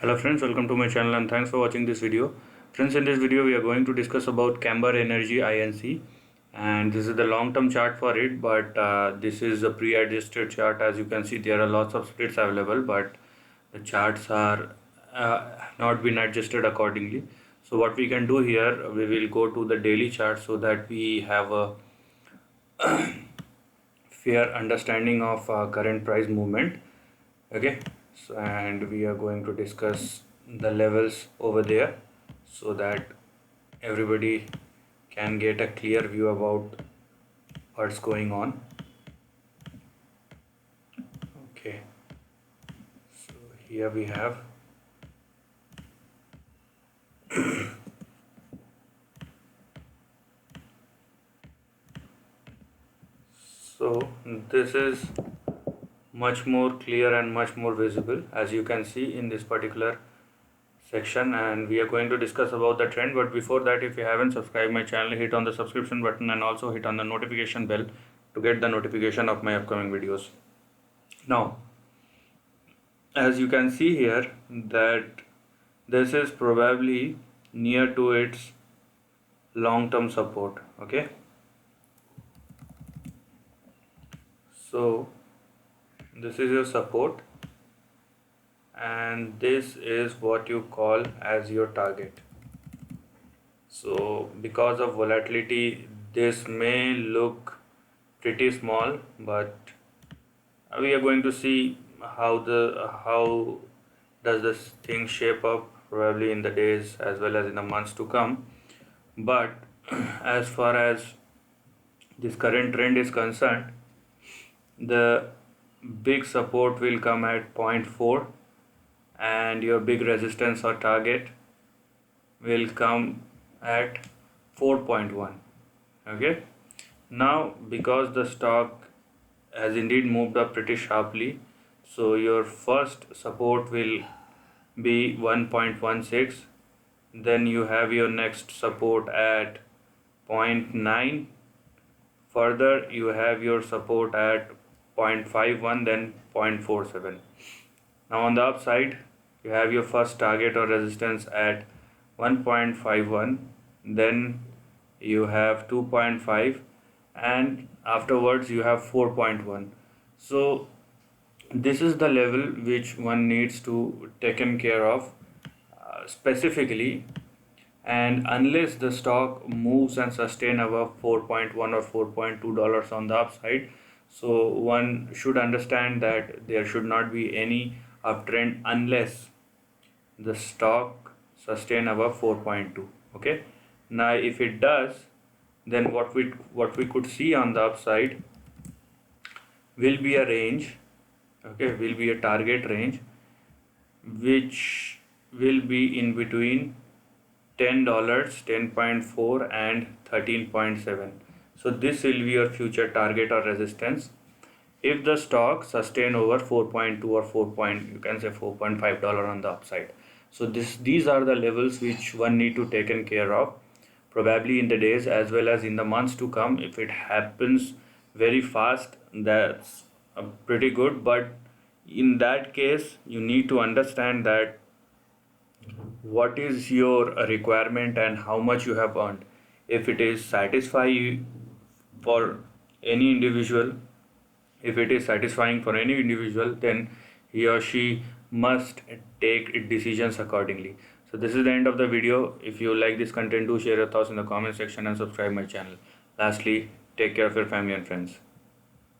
Hello friends, welcome to my channel and thanks for watching this video. Friends, in this video we are going to discuss about Camber Energy INC, and this is the long-term chart for it, but this is a pre-adjusted chart. As you can see, there are lots of splits available, but the charts are not been adjusted accordingly. So what we can do here, we will go to the daily chart so that we have a fair understanding of current price movement. Okay, so and we are going to discuss the levels over there so that everybody can get a clear view about what's going on. Okay, so here we have so this is much more clear and much more visible, as you can see in this particular section, and we are going to discuss about the trend. But before that, if you haven't subscribed my channel, hit on the subscription button and also hit on the notification bell to get the notification of my upcoming videos. Now, as you can see here, that this is probably near to its long-term support. Okay, so this is your support and this is what you call as your target. So because of volatility, this may look pretty small, but we are going to see how does this thing shape up probably in the days as well as in the months to come. But as far as this current trend is concerned, the big support will come at 0.4 and your big resistance or target will come at 4.1. okay, now because the stock has indeed moved up pretty sharply, so your first support will be 1.16, then you have your next support at 0.9, further you have your support at 0.51, then 0.47. now on the upside, you have your first target or resistance at 1.51, then you have 2.5, and afterwards you have 4.1. so this is the level which one needs to taken care of specifically, and unless the stock moves and sustain above 4.1 or $4.2 on the upside, so one should understand that there should not be any uptrend unless the stock sustain above 4.2. okay, now if it does, then what we could see on the upside will be a range, okay, will be a target range which will be in between $10, 10.4 and 13.7. so this will be your future target or resistance if the stock sustain over 4.2 or 4 point, you can say $4.5 on the upside. So these are the levels which one need to taken care of probably in the days as well as in the months to come. If it happens very fast, that's pretty good, but in that case you need to understand that what is your requirement and how much you have earned. If it is satisfying for any individual, if it is satisfying for any individual, then he or she must take decisions accordingly. So this is the end of the video. If you like this content, do share your thoughts in the comment section and subscribe my channel. Lastly, take care of your family and friends.